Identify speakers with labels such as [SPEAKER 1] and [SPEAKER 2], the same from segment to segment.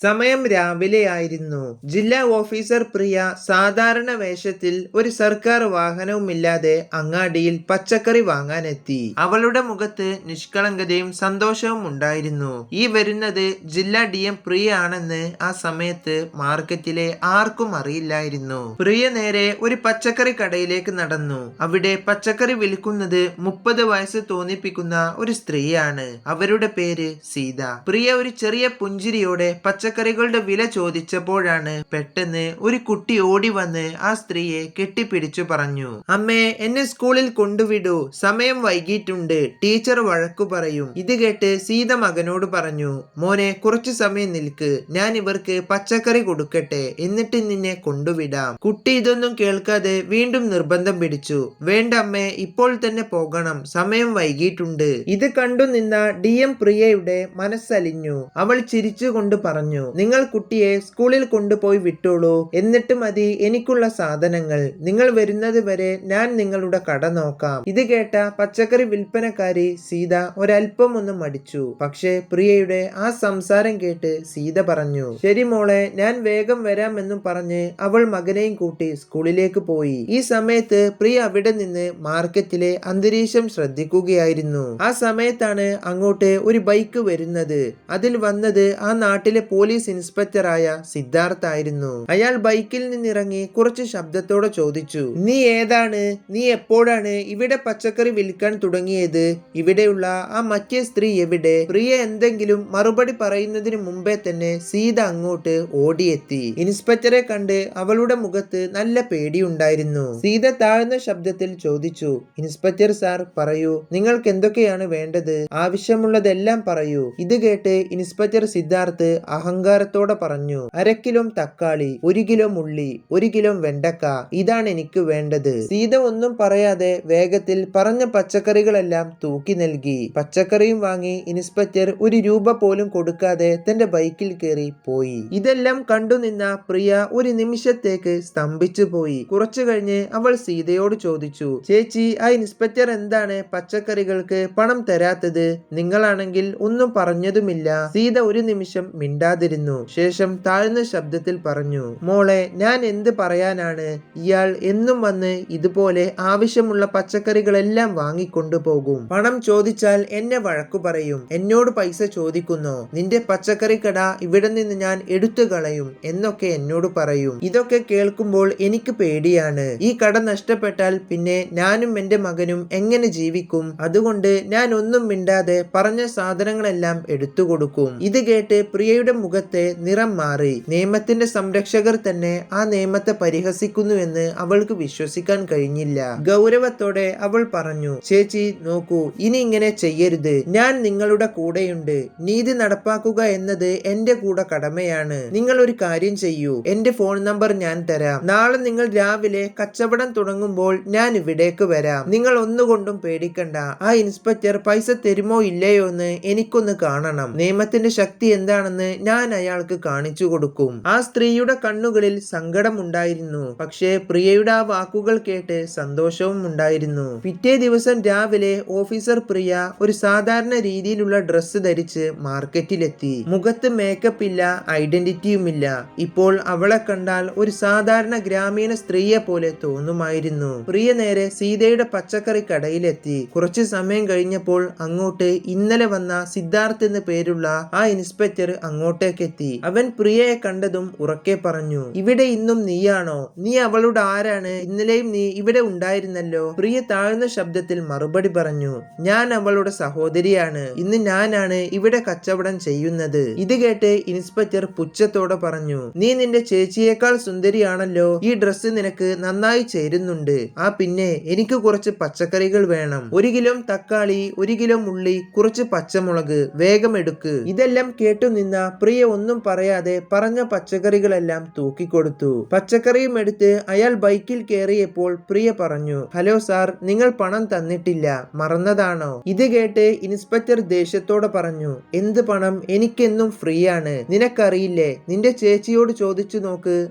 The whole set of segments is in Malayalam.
[SPEAKER 1] സമയം രാവിലെയായിരുന്നു. ജില്ലാ ഓഫീസർ പ്രിയ സാധാരണ വേഷത്തിൽ ഒരു സർക്കാർ വാഹനവുമില്ലാതെ അങ്ങാടിയിൽ പച്ചക്കറി വാങ്ങാനെത്തി. അവളുടെ മുഖത്ത് നിഷ്കളങ്കതയും സന്തോഷവും ഉണ്ടായിരുന്നു. ഈ വരുന്നത് ജില്ലാ DM പ്രിയ ആണെന്ന് ആ സമയത്ത് മാർക്കറ്റിലെ ആർക്കും അറിയില്ലായിരുന്നു. പ്രിയ നേരെ ഒരു പച്ചക്കറി കടയിലേക്ക് നടന്നു. അവിടെ പച്ചക്കറി വിൽക്കുന്നത് 30 വയസ്സ് തോന്നിപ്പിക്കുന്ന ഒരു സ്ത്രീയാണ്. അവരുടെ പേര് സീത. പ്രിയ ഒരു ചെറിയ പുഞ്ചിരിയോടെ പച്ചക്കറികളുടെ വില ചോദിച്ചപ്പോഴാണ് പെട്ടെന്ന് ഒരു കുട്ടി ഓടി വന്ന് ആ സ്ത്രീയെ കെട്ടിപ്പിടിച്ചു പറഞ്ഞു, അമ്മേ, എന്നെ സ്കൂളിൽ കൊണ്ടുവിടൂ, സമയം വൈകിട്ടുണ്ട്, ടീച്ചർ വഴക്കു പറയും. ഇത് കേട്ട് സീത മകനോട് പറഞ്ഞു, മോനെ, കുറച്ചു സമയം നിൽക്ക്, ഞാൻ ഇവർക്ക് പച്ചക്കറി കൊടുക്കട്ടെ, എന്നിട്ട് നിന്നെ കൊണ്ടുവിടാം. കുട്ടി ഇതൊന്നും കേൾക്കാതെ വീണ്ടും നിർബന്ധം പിടിച്ചു, വേണ്ട അമ്മേ, ഇപ്പോൾ തന്നെ പോകണം, സമയം വൈകിട്ടുണ്ട്. ഇത് കണ്ടു നിന്ന DM പ്രിയയുടെ മനസ്സലിഞ്ഞു. അവൾ ചിരിച്ചുകൊണ്ട് പറഞ്ഞു, നിങ്ങൾ കുട്ടിയെ സ്കൂളിൽ കൊണ്ടുപോയി വിട്ടോളൂ, എന്നിട്ട് മതി എനിക്കുള്ള സാധനങ്ങൾ. നിങ്ങൾ വരുന്നത് വരെ ഞാൻ നിങ്ങളുടെ കട നോക്കാം. ഇത് കേട്ട പച്ചക്കറി വിൽപ്പനക്കാരി സീത ഒരല്പം ഒന്ന് മടിച്ചു. പക്ഷേ പ്രിയയുടെ ആ സംസാരം കേട്ട് സീത പറഞ്ഞു, ശരി മോളെ, ഞാൻ വേഗം വരാമെന്നും പറഞ്ഞ് അവൾ മകനെയും കൂട്ടി സ്കൂളിലേക്ക് പോയി. ഈ സമയത്ത് പ്രിയ അവിടെ നിന്ന് മാർക്കറ്റിലെ അന്തരീക്ഷം ശ്രദ്ധിക്കുകയായിരുന്നു. ആ സമയത്താണ് അങ്ങോട്ട് ഒരു ബൈക്ക് വരുന്നത്. അതിൽ വന്നത് ആ നാട്ടിലെ പോലീസ് ഇൻസ്പെക്ടറായ സിദ്ധാർത്ഥ് ആയിരുന്നു. അയാൾ ബൈക്കിൽ നിന്നിറങ്ങി കുറച്ച് ശബ്ദത്തോടെ ചോദിച്ചു, നീ ഏതാണ്? നീ എപ്പോഴാണ് ഇവിടെ പച്ചക്കറി വിൽക്കാൻ തുടങ്ങിയത്? ഇവിടെയുള്ള ആ മറ്റേ സ്ത്രീ എവിടെ? പ്രിയ എന്തെങ്കിലും മറുപടി പറയുന്നതിന് മുമ്പേ തന്നെ സീത അങ്ങോട്ട് ഓടിയെത്തി. ഇൻസ്പെക്ടറെ കണ്ട് അവളുടെ മുഖത്ത് നല്ല പേടിയുണ്ടായിരുന്നു. സീത താഴ്ന്ന ശബ്ദത്തിൽ ചോദിച്ചു, ഇൻസ്പെക്ടർ സാർ, പറയൂ, നിങ്ങൾക്ക് എന്തൊക്കെയാണ് വേണ്ടത്? ആവശ്യമുള്ളതെല്ലാം പറയൂ. ഇത് കേട്ട് ഇൻസ്പെക്ടർ സിദ്ധാർത്ഥ് അഹങ്കാരത്തോടെ പറഞ്ഞു, 1/2 കിലോ തക്കാളി, 1 കിലോ ഉള്ളി, 1 കിലോ വെണ്ടക്ക, ഇതാണ് എനിക്ക് വേണ്ടത്. സീത ഒന്നും പറയാതെ വേഗത്തിൽ പറഞ്ഞ പച്ചക്കറികളെല്ലാം തൂക്കി നൽകി. പച്ചക്കറിയും വാങ്ങി ഇൻസ്പെക്ടർ 1 രൂപ പോലും കൊടുക്കാതെ തന്റെ ബൈക്കിൽ കയറി പോയി. ഇതെല്ലാം കണ്ടുനിന്ന പ്രിയ ഒരു നിമിഷത്തേക്ക് സ്തംഭിച്ചു പോയി. കുറച്ചു കഴിഞ്ഞ് അവൾ സീതയോട് ചോദിച്ചു, ചേച്ചി, ആ ഇൻസ്പെക്ടർ എന്താണ് പച്ചക്കറികൾക്ക് പണം തരാത്തത്? നിങ്ങളാണെങ്കിൽ ഒന്നും പറഞ്ഞതുമില്ല. സീത ഒരു നിമിഷം മിണ്ടാതിരുന്നു. ശേഷം താഴ്ന്ന ശബ്ദത്തിൽ പറഞ്ഞു, മോളെ, ഞാൻ എന്ത് പറയാനാണ്? ഇയാൾ എന്നും വന്ന് ഇതുപോലെ ആവശ്യമുള്ള പച്ചക്കറികളെല്ലാം വാങ്ങിക്കൊണ്ടുപോകും. പണം ചോദിച്ചാൽ എന്നെ വഴക്കു പറയും. എന്നോട് പൈസ ചോദിക്കുന്നോ? നിന്റെ പച്ചക്കറി കട ഇവിടെ നിന്ന് ഞാൻ എടുത്തു കളയും എന്നൊക്കെ എന്നോട് പറയും. ഇതൊക്കെ കേൾക്കുമ്പോൾ എനിക്ക് പേടിയാണ്. ഈ കട നഷ്ടപ്പെട്ടാൽ പിന്നെ ഞാനും എന്റെ മകനും എങ്ങനെ ജീവിക്കും? അതുകൊണ്ട് ഞാൻ ഒന്നും മിണ്ടാതെ പറഞ്ഞ സാധനങ്ങളെല്ലാം എടുത്തു കൊടുക്കും. ഇത് കേട്ട് പ്രിയയുടെ മുഖത്തെ നിറം മാറി. നിയമത്തിന്റെ സംരക്ഷകർ തന്നെ ആ നിയമത്തെ പരിഹസിക്കുന്നുവെന്ന് അവൾക്ക് വിശ്വസിക്കാൻ കഴിഞ്ഞില്ല. ഗൗരവത്തോടെ അവൾ പറഞ്ഞു, ചേച്ചി നോക്കൂ, ഇനി ഇങ്ങനെ ചെയ്യരുത്. ഞാൻ നിങ്ങളുടെ കൂടെയുണ്ട്. നീതി നടപ്പാക്കുക എന്നത് എന്റെ കൂടെ കടമയാണ്. നിങ്ങൾ ഒരു കാര്യം ചെയ്യൂ, എന്റെ ഫോൺ നമ്പർ ഞാൻ തരാം. നാളെ നിങ്ങൾ രാവിലെ കച്ചവടം തുടങ്ങുമ്പോൾ ഞാൻ ഇവിടേക്ക് വരാം. നിങ്ങൾ ഒന്നുകൊണ്ടും പേടിക്കണ്ട. ആ ഇൻസ്പെക്ടർ പൈസ തരുമോ ഇല്ലയോ എന്ന് എനിക്കൊന്ന് കാണണം. നിയമത്തിന്റെ ശക്തി എന്താണെന്ന് ഞാൻ അയാൾക്ക് കാണിച്ചു കൊടുക്കും. ആ സ്ത്രീയുടെ കണ്ണുകളിൽ സങ്കടമുണ്ടായിരുന്നു. പക്ഷേ പ്രിയയുടെ ആ വാക്കുകൾ കേട്ട് സന്തോഷവും ഉണ്ടായിരുന്നു. പിറ്റേ ദിവസം രാവിലെ ഓഫീസർ പ്രിയ ഒരു സാധാരണ രീതിയിലുള്ള ഡ്രസ്സ് ധരിച്ച് മാർക്കറ്റിലെത്തി. മുഖത്ത് മേക്കപ്പ് ഇല്ല, ഐഡന്റിറ്റിയുമില്ല. ഇപ്പോൾ അവളെ കണ്ടാൽ ഒരു സാധാരണ ഗ്രാമീണ സ്ത്രീയെ പോലെ തോന്നുമായിരുന്നു. പ്രിയ നേരെ സീതയുടെ പച്ചക്കറി കടയിലെത്തി. കുറച്ചു സമയം കഴിഞ്ഞപ്പോൾ അങ്ങോട്ട് ഇന്നലെ വന്ന സിദ്ധാർത്ഥ് എന്ന് പേരുള്ള ആ ഇൻസ്പെക്ടർ അങ്ങോട്ടേക്ക് എത്തി. അവൻ പ്രിയയെ കണ്ടതും ഉറക്കെ പറഞ്ഞു, ഇവിടെ ഇന്നും നീയാണോ? നീ അവളുടെ ആരാണ്? ഇന്നലെയും നീ ഇവിടെ ഉണ്ടായിരുന്നല്ലോ. പ്രിയ താഴ്ന്ന ശബ്ദത്തിൽ മറുപടി പറഞ്ഞു, ഞാൻ അവളുടെ സഹോദരിയാണ്. ഇന്ന് ഞാനാണ് ഇവിടെ കച്ചവടം ചെയ്യുന്നത്. ഇത് കേട്ട് ഇൻസ്പെക്ടർ പുച്ഛത്തോടെ പറഞ്ഞു, നീ നിന്റെ ചേച്ചിയേക്കാൾ സുന്ദരിയാണല്ലോ. ഈ ഡ്രസ്സ് നിനക്ക് നന്നായി ചേരുന്നുണ്ട്. പിന്നെ എനിക്ക് കുറച്ച് പച്ചക്കറികൾ വേണം. 1 കിലോ തക്കാളി, 1 കിലോ ഉള്ളി, കുറച്ച് പച്ചമുളക്, വേഗം എടുക്ക്. ഇതെല്ലാം കേട്ടു നിന്ന പ്രിയ ഒന്നും പറയാതെ പറഞ്ഞ പച്ചക്കറികളെല്ലാം തൂക്കിക്കൊടുത്തു. പച്ചക്കറിയും എടുത്ത് അയാൾ ബൈക്കിൽ കയറിയപ്പോൾ പ്രിയ പറഞ്ഞു, ഹലോ സാർ, നിങ്ങൾ പണം തന്നിട്ടില്ല, മറന്നതാണോ? ഇത് കേട്ട് ഇൻസ്പെക്ടർ ദേഷ്യത്തോടെ പറഞ്ഞു, എന്ത് പണം? എനിക്കെന്നും ഫ്രീ ആണ്. നിനക്കറിയില്ലേ? നിന്റെ ചേച്ചിയോട് ചോദിച്ചു നോക്ക്,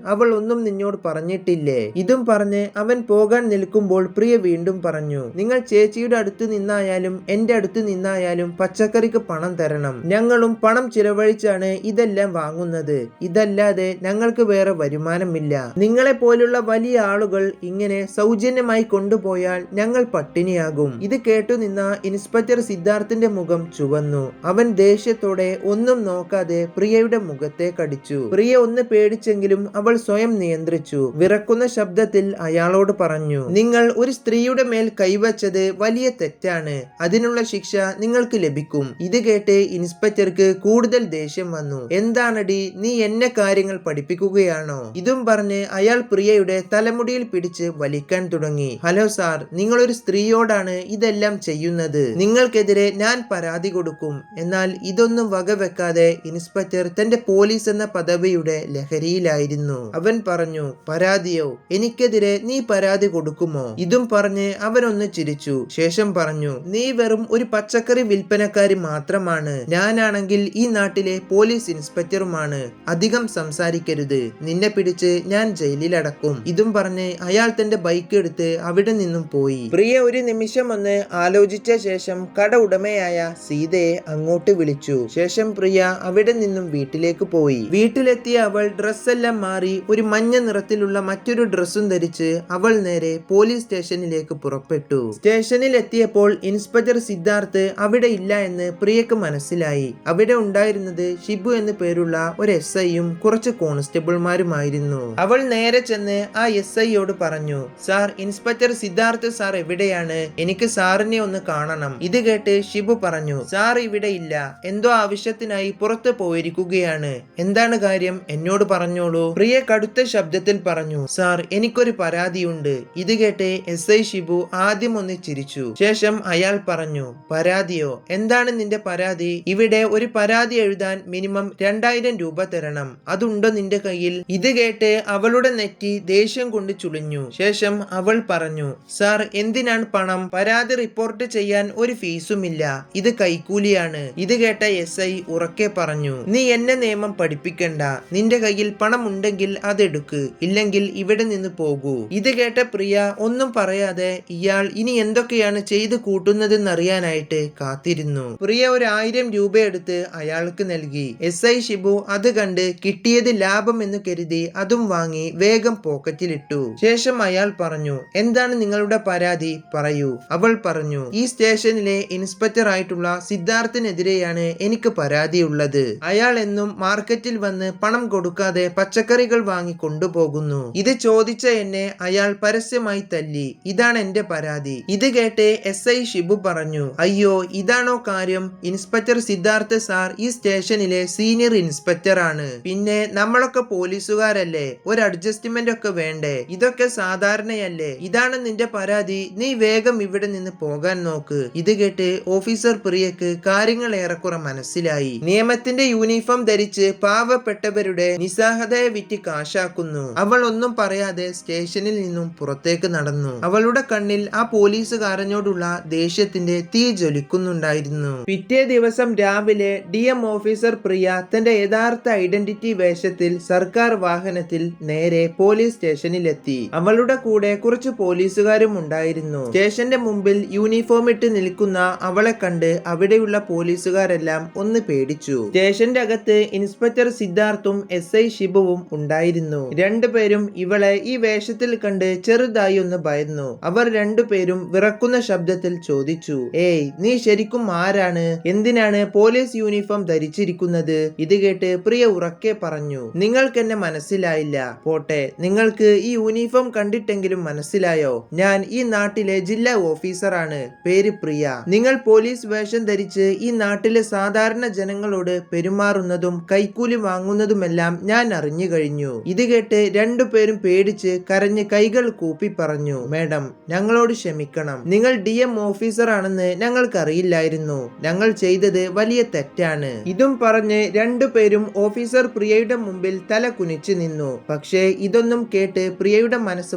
[SPEAKER 1] അവൾ ഒന്നും നിന്നോട് പറഞ്ഞിട്ടില്ലേ? ഇതും പറഞ്ഞ് അവൻ പോകാൻ നിൽക്കുമ്പോൾ പ്രിയ വീണ്ടും പറഞ്ഞു, നിങ്ങൾ ചേച്ചിയുടെ അടുത്ത് നിന്നായാലും എന്റെ അടുത്ത് നിന്നായാലും പച്ചക്കറിക്ക് പണം തരണം. ഞങ്ങളും പണം ചിലവഴിച്ചാണ് ഇത് ഇതെല്ലാം വാങ്ങുന്നത്? ഇതല്ലാതെ ഞങ്ങൾക്ക് വേറെ വരുമാനമില്ല. നിങ്ങളെ പോലുള്ള വലിയ ആളുകൾ ഇങ്ങനെ സൗജന്യമായി കൊണ്ടുപോയാൽ ഞങ്ങൾ പട്ടിണിയാകും. ഇത് കേട്ടുനിന്ന ഇൻസ്പെക്ടർ സിദ്ധാർത്ഥിന്റെ മുഖം ചുവന്നു. അവൻ ദേഷ്യത്തോടെ ഒന്നും നോക്കാതെ പ്രിയയുടെ മുഖത്തെ കടിച്ചു. പ്രിയ ഒന്ന് പേടിച്ചെങ്കിലും അവൾ സ്വയം നിയന്ത്രിച്ചു. വിറക്കുന്ന ശബ്ദത്തിൽ അയാളോട് പറഞ്ഞു, നിങ്ങൾ ഒരു സ്ത്രീയുടെ മേൽ കൈവച്ചത് വലിയ തെറ്റാണ്. അതിനുള്ള ശിക്ഷ നിങ്ങൾക്ക് ലഭിക്കും. ഇത് കേട്ട് ഇൻസ്പെക്ടർക്ക് കൂടുതൽ ദേഷ്യം വന്നു. എന്താണടി, നീ എന്നെ കാര്യങ്ങൾ പഠിപ്പിക്കുകയാണോ? ഇതും പറഞ്ഞ് അയാൾ പ്രിയയുടെ തലമുടിയിൽ പിടിച്ച് വലിക്കാൻ തുടങ്ങി. ഹലോ സാർ, നിങ്ങളൊരു സ്ത്രീയോടാണ് ഇതെല്ലാം ചെയ്യുന്നത്. നിങ്ങൾക്കെതിരെ ഞാൻ പരാതി കൊടുക്കും. എന്നാൽ ഇതൊന്നും വകവെക്കാതെ ഇൻസ്പെക്ടർ തന്റെ പോലീസ് എന്ന പദവിയുടെ ലഹരിയിലായിരുന്നു. അവൻ പറഞ്ഞു, പരാതിയോ? എനിക്കെതിരെ നീ പരാതി കൊടുക്കുമോ? ഇതും പറഞ്ഞ് അവനൊന്ന് ചിരിച്ചു. ശേഷം പറഞ്ഞു, നീ വെറും ഒരു പച്ചക്കറി വിൽപ്പനക്കാരി മാത്രമാണ്. ഞാനാണെങ്കിൽ ഈ നാട്ടിലെ പോലീസ് ഇൻസ്പെക്ടറുമാണ്. അധികം സംസാരിക്കരുത്. നിന്നെ പിടിച്ച് ഞാൻ ജയിലിലടക്കും. ഇതും പറഞ്ഞ് അയാൾ തന്റെ ബൈക്ക് എടുത്ത് അവിടെ നിന്നും പോയി. പ്രിയ ഒരു നിമിഷം ഒന്ന് ആലോചിച്ച ശേഷം കട ഉടമയായ സീതയെ അങ്ങോട്ട് വിളിച്ചു. ശേഷം പ്രിയ അവിടെ നിന്നും വീട്ടിലേക്ക് പോയി. വീട്ടിലെത്തിയ അവൾ ഡ്രസ്സെല്ലാം മാറി ഒരു മഞ്ഞ നിറത്തിലുള്ള മറ്റൊരു ഡ്രസ്സും ധരിച്ച് അവൾ നേരെ പോലീസ് സ്റ്റേഷനിലേക്ക് പുറപ്പെട്ടു. സ്റ്റേഷനിൽ എത്തിയപ്പോൾ ഇൻസ്പെക്ടർ സിദ്ധാർത്ഥ് അവിടെ ഇല്ല എന്ന് പ്രിയക്ക് മനസ്സിലായി. അവിടെ ഉണ്ടായിരുന്നത് ഷിബു എന്ന് പേരുള്ള ഒരു SIയും കുറച്ച് കോൺസ്റ്റബിൾമാരുമായിരുന്നു. അവൾ നേരെ ചെന്ന് ആ SIയോട് പറഞ്ഞു, സാർ, ഇൻസ്പെക്ടർ സിദ്ധാർത്ഥ് സാർ എവിടെയാണ്? എനിക്ക് സാറിനെ ഒന്ന് കാണണം. ഇത് കേട്ട് ഷിബു പറഞ്ഞു, സാർ ഇവിടെ ഇല്ല. എന്തോ ആവശ്യത്തിനായി പുറത്തു പോയിരിക്കുകയാണ്. എന്താണ് കാര്യം? എന്നോട് പറഞ്ഞോളൂ. പ്രിയ കടുത്ത ശബ്ദത്തിൽ പറഞ്ഞു, സാർ, എനിക്കൊരു പരാതിയുണ്ട്. ഇത് കേട്ട് SI ഷിബു ആദ്യം ഒന്ന് ചിരിച്ചു. ശേഷം അയാൾ പറഞ്ഞു, പരാതിയോ? എന്താണ് നിന്റെ പരാതി? ഇവിടെ ഒരു പരാതി എഴുതാൻ മിനിമം 2000 രൂപ തരണം. അതുണ്ടോ നിന്റെ കയ്യിൽ? ഇത് കേട്ട് അവളുടെ നെറ്റി ദേഷ്യം കൊണ്ട് ചുളിഞ്ഞു. ശേഷം അവൾ പറഞ്ഞു, സാർ, എന്തിനാണ് പണം? പരാതി റിപ്പോർട്ട് ചെയ്യാൻ ഒരു ഫീസുമില്ല. ഇത് കൈക്കൂലിയാണ്. ഇത് കേട്ട SI ഉറക്കെ പറഞ്ഞു, നീ എന്നെ നിയമം പഠിപ്പിക്കണ്ട. നിന്റെ കയ്യിൽ പണം ഉണ്ടെങ്കിൽ അതെടുക്ക്, ഇല്ലെങ്കിൽ ഇവിടെ നിന്ന് പോകൂ. ഇത് കേട്ട പ്രിയ ഒന്നും പറയാതെ ഇയാൾ ഇനി എന്തൊക്കെയാണ് ചെയ്ത് കൂട്ടുന്നതെന്നറിയാനായിട്ട് കാത്തിരുന്നു. പ്രിയ ഒരു 1000 രൂപ എടുത്ത് അയാൾക്ക് നൽകി. SI ഷിബു അത് കണ്ട് കിട്ടിയത് ലാഭം എന്ന് കരുതി അതും വാങ്ങി വേഗം പോക്കറ്റിലിട്ടു. ശേഷം അയാൾ പറഞ്ഞു, എന്താണ് നിങ്ങളുടെ പരാതി? പറയൂ. അവൾ പറഞ്ഞു, ഈ സ്റ്റേഷനിലെ ഇൻസ്പെക്ടർ ആയിട്ടുള്ള സിദ്ധാർത്ഥിനെതിരെയാണ് എനിക്ക് പരാതിയുള്ളത്. അയാൾ എന്നും മാർക്കറ്റിൽ വന്ന് പണം കൊടുക്കാതെ പച്ചക്കറികൾ വാങ്ങി കൊണ്ടുപോകുന്നു. ഇത് ചോദിച്ച എന്നെ അയാൾ പരസ്യമായി തല്ലി. ഇതാണ് എന്റെ പരാതി. ഇത് കേട്ട് SI ഷിബു പറഞ്ഞു, അയ്യോ, ഇതാണോ കാര്യം? ഇൻസ്പെക്ടർ സിദ്ധാർത്ഥ് സാർ ഈ സ്റ്റേഷനിലെ സീനിയർ ഇൻസ്പെക്ടർ ആണ്. പിന്നെ നമ്മളൊക്കെ പോലീസുകാരല്ലേ, ഒരു അഡ്ജസ്റ്റ്മെന്റ് ഒക്കെ വേണ്ടേ? ഇതൊക്കെ സാധാരണയല്ലേ? ഇതാണ് നിന്റെ പരാതി? നീ വേഗം ഇവിടെ നിന്ന് പോകാൻ നോക്ക്. ഇത് കേട്ട് ഓഫീസർ പ്രിയക്ക് കാര്യങ്ങൾ ഏറെക്കുറെ മനസ്സിലായി. നിയമത്തിന്റെ യൂണിഫോം ധരിച്ച് പാവപ്പെട്ടവരുടെ നിസ്സഹായതയെ വിറ്റ് കാശാക്കുന്നു. അവൾ ഒന്നും പറയാതെ സ്റ്റേഷനിൽ നിന്നും പുറത്തേക്ക് നടന്നു. അവളുടെ കണ്ണിൽ ആ പോലീസുകാരനോടുള്ള ദേഷ്യത്തിന്റെ തീ ജ്വലിക്കുന്നുണ്ടായിരുന്നു. പിറ്റേ ദിവസം രാവിലെ DM ഓഫീസർ പ്രിയ തന്റെ യഥാർത്ഥ ഐഡന്റിറ്റി വേഷത്തിൽ സർക്കാർ വാഹനത്തിൽ നേരെ പോലീസ് സ്റ്റേഷനിലെത്തി. അവളുടെ കൂടെ കുറച്ച് പോലീസുകാരും ഉണ്ടായിരുന്നു. സ്റ്റേഷന്റെ മുമ്പിൽ യൂണിഫോം ഇട്ട് നിൽക്കുന്ന അവളെ കണ്ട് അവിടെയുള്ള പോലീസുകാരെല്ലാം ഒന്ന് പേടിച്ചു. സ്റ്റേഷന്റെ അകത്ത് ഇൻസ്പെക്ടർ സിദ്ധാർത്ഥും SI ഷിബുവും ഉണ്ടായിരുന്നു. രണ്ടുപേരും ഇവളെ ഈ വേഷത്തിൽ കണ്ട് ചെറുതായി ഒന്ന് ഭയന്നു. അവർ രണ്ടുപേരും വിറക്കുന്ന ശബ്ദത്തിൽ ചോദിച്ചു, ഏയ്, നീ ശരിക്കും ആരാണ്? എന്തിനാണ് പോലീസ് യൂണിഫോം ധരിച്ചിരിക്കുന്നത്? ഇത് കേട്ട് പ്രിയ ഉറക്കെ പറഞ്ഞു, നിങ്ങൾക്ക് എന്നെ മനസ്സിലായില്ല. പോട്ടെ, നിങ്ങൾക്ക് ഈ യൂണിഫോം കണ്ടിട്ടെങ്കിലും മനസ്സിലായോ? ഞാൻ ഈ നാട്ടിലെ ജില്ലാ ഓഫീസറാണ്. പേര് പ്രിയ. നിങ്ങൾ പോലീസ് വേഷം ധരിച്ച് ഈ നാട്ടിലെ സാധാരണ ജനങ്ങളോട് പെരുമാറുന്നതും കൈക്കൂലി വാങ്ങുന്നതുമെല്ലാം ഞാൻ അറിഞ്ഞു കഴിഞ്ഞു. ഇത് കേട്ട് രണ്ടുപേരും പേടിച്ച് കരഞ്ഞ് കൈകൾ കൂപ്പി പറഞ്ഞു, മേഡം, ഞങ്ങളോട് ക്ഷമിക്കണം. നിങ്ങൾ DM ഓഫീസർ ആണെന്ന് ഞങ്ങൾക്കറിയില്ലായിരുന്നു. ഞങ്ങൾ ചെയ്തത് വലിയ തെറ്റാണ്. ഇതും പറഞ്ഞ് രണ്ടുപേരും ഓഫീസർ പ്രിയയുടെ മുമ്പിൽ തല കുനിച്ചു നിന്നു. പക്ഷേ ഇതൊന്നും കേട്ട് പ്രിയയുടെ മനസ്സ്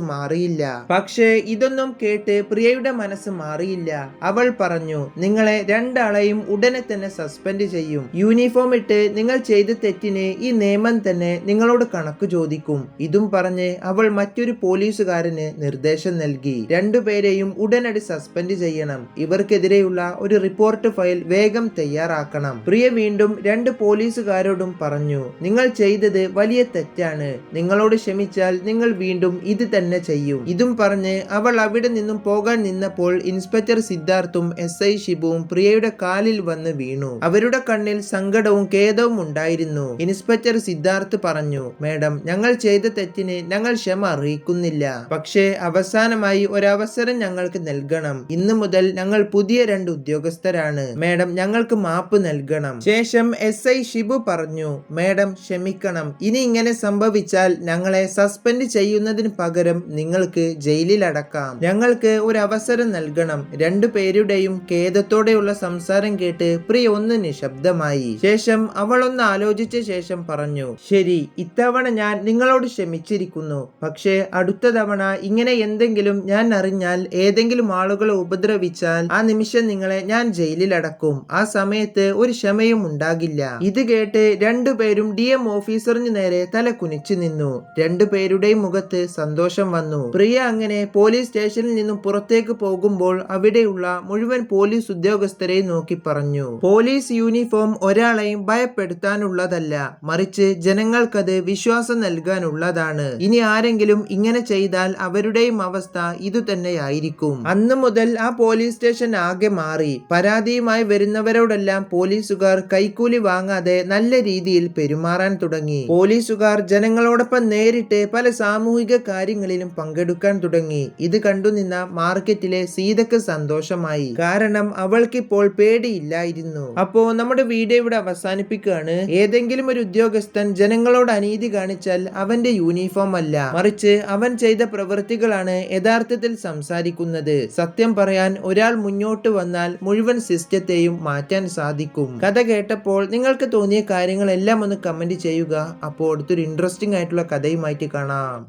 [SPEAKER 1] മാറിയില്ല. അവൾ പറഞ്ഞു, നിങ്ങളെ രണ്ടാളെയും ഉടനെ തന്നെ സസ്പെൻഡ് ചെയ്യും. യൂണിഫോം ഇട്ട് നിങ്ങൾ ചെയ്ത തെറ്റിന് ഈ നിയമം തന്നെ നിങ്ങളോട് കണക്ക് ചോദിക്കും. ഇതും പറഞ്ഞ് അവൾ മറ്റൊരു പോലീസുകാരന് നിർദ്ദേശം നൽകി. രണ്ടുപേരെയും ഉടനടി സസ്പെൻഡ് ചെയ്യണം. ഇവർക്കെതിരെയുള്ള ഒരു റിപ്പോർട്ട് ഫയൽ വേഗം തയ്യാറാക്കണം. പ്രിയ വീണ്ടും 2 പോലീസ് പോലീസുകാരോടും പറഞ്ഞു, നിങ്ങൾ ചെയ്തത് വലിയ തെറ്റാണ്. നിങ്ങളോട് ക്ഷമിച്ചാൽ നിങ്ങൾ വീണ്ടും ഇത് തന്നെ ചെയ്യും. ഇതും പറഞ്ഞ് അവൾ അവിടെ നിന്നും പോകാൻ നിന്നപ്പോൾ ഇൻസ്പെക്ടർ സിദ്ധാർത്ഥും SI ഷിബുവും പ്രിയയുടെ കാലിൽ വന്ന് വീണു. അവരുടെ കണ്ണിൽ സങ്കടവും ഖേദവും ഉണ്ടായിരുന്നു. ഇൻസ്പെക്ടർ സിദ്ധാർത്ഥ് പറഞ്ഞു, മേഡം, ഞങ്ങൾ ചെയ്ത തെറ്റിന് ഞങ്ങൾ ക്ഷമ അറിയിക്കുന്നില്ല. പക്ഷേ അവസാനമായി ഒരവസരം ഞങ്ങൾക്ക് നൽകണം. ഇന്നു മുതൽ ഞങ്ങൾ പുതിയ 2 ഉദ്യോഗസ്ഥരാണ്. മേഡം, ഞങ്ങൾക്ക് മാപ്പ് നൽകണം. ശേഷം SI ഷിബു പറഞ്ഞു, മേഡം ക്ഷമിക്കണം. ഇനി ഇങ്ങനെ സംഭവിച്ചാൽ ഞങ്ങളെ സസ്പെൻഡ് ചെയ്യുന്നതിന് പകരം നിങ്ങൾക്ക് ജയിലിൽ അടക്കാം. ഞങ്ങൾക്ക് ഒരു അവസരം നൽകണം. 2 പേരുടെയും ഖേദത്തോടെയുള്ള സംസാരം കേട്ട് പ്രിയ ഒന്ന് നിശബ്ദമായി. ശേഷം അവൾ ഒന്ന് ആലോചിച്ച ശേഷം പറഞ്ഞു, ശരി, ഇത്തവണ ഞാൻ നിങ്ങളോട് ക്ഷമിച്ചിരിക്കുന്നു. പക്ഷേ അടുത്ത തവണ ഇങ്ങനെ എന്തെങ്കിലും ഞാൻ അറിഞ്ഞാൽ, ഏതെങ്കിലും ആളുകളെ ഉപദ്രവിച്ചാൽ ആ നിമിഷം നിങ്ങളെ ഞാൻ ജയിലിൽ അടക്കും. ആ സമയത്ത് ഒരു ക്ഷമയും ഉണ്ടാകില്ല. ഇത് കേട്ട് 2 പേരും DM ഓഫീസറിന് നേരെ തല കുനിച്ചു നിന്നു. 2 പേരുടെയും മുഖത്ത് സന്തോഷം വന്നു. പ്രിയ അങ്ങനെ പോലീസ് സ്റ്റേഷനിൽ നിന്നും പുറത്തേക്ക് പോകുമ്പോൾ അവിടെയുള്ള മുഴുവൻ പോലീസ് ഉദ്യോഗസ്ഥരെയും നോക്കി പറഞ്ഞു, പോലീസ് യൂണിഫോം ഒരാളെയും ഭയപ്പെടുത്താനുള്ളതല്ല, മറിച്ച് ജനങ്ങൾക്കത് വിശ്വാസം നൽകാനുള്ളതാണ്. ഇനി ആരെങ്കിലും ഇങ്ങനെ ചെയ്താൽ അവരുടെയും അവസ്ഥ ഇതുതന്നെയായിരിക്കും. അന്നു മുതൽ ആ പോലീസ് സ്റ്റേഷൻ ആകെ മാറി. പരാതിയുമായി വരുന്നവരോടെല്ലാം പോലീസുകാർ കൈക്കൂലി വാങ്ങാതെ നല്ല രീതിയിൽ പെരുമാറാൻ തുടങ്ങി. പോലീസുകാർ ജനങ്ങളോടൊപ്പം നേരിട്ട് പല സാമൂഹിക കാര്യങ്ങളിലും പങ്കെടുക്കാൻ തുടങ്ങി. ഇത് കണ്ടുനിന്ന മാർക്കറ്റിലെ സീതക്ക് സന്തോഷമായി. കാരണം അവൾക്കിപ്പോൾ പേടിയില്ലായിരുന്നു. അപ്പോ നമ്മുടെ വീഡിയോ ഇവിടെ അവസാനിപ്പിക്കുകയാണ്. ഏതെങ്കിലും ഒരു ഉദ്യോഗസ്ഥൻ ജനങ്ങളോട് അനീതി കാണിച്ചാൽ അവന്റെ യൂണിഫോം അല്ല, മറിച്ച് അവൻ ചെയ്ത പ്രവൃത്തികളാണ് യഥാർത്ഥത്തിൽ സംസാരിക്കുന്നത്. സത്യം പറയാൻ ഒരാൾ മുന്നോട്ട് വന്നാൽ മുഴുവൻ സിസ്റ്റത്തെയും മാറ്റാൻ സാധിക്കും. കഥ കേട്ടപ്പോൾ നിങ്ങൾക്ക് തോന്നിയ കാര്യങ്ങളെല്ലാം ഒന്ന് കമന്റ് ചെയ്യുക. അപ്പോൾ അടുത്തൊരു ഇൻട്രസ്റ്റിംഗ് ആയിട്ടുള്ള കഥയുമായിട്ട് കാണാം.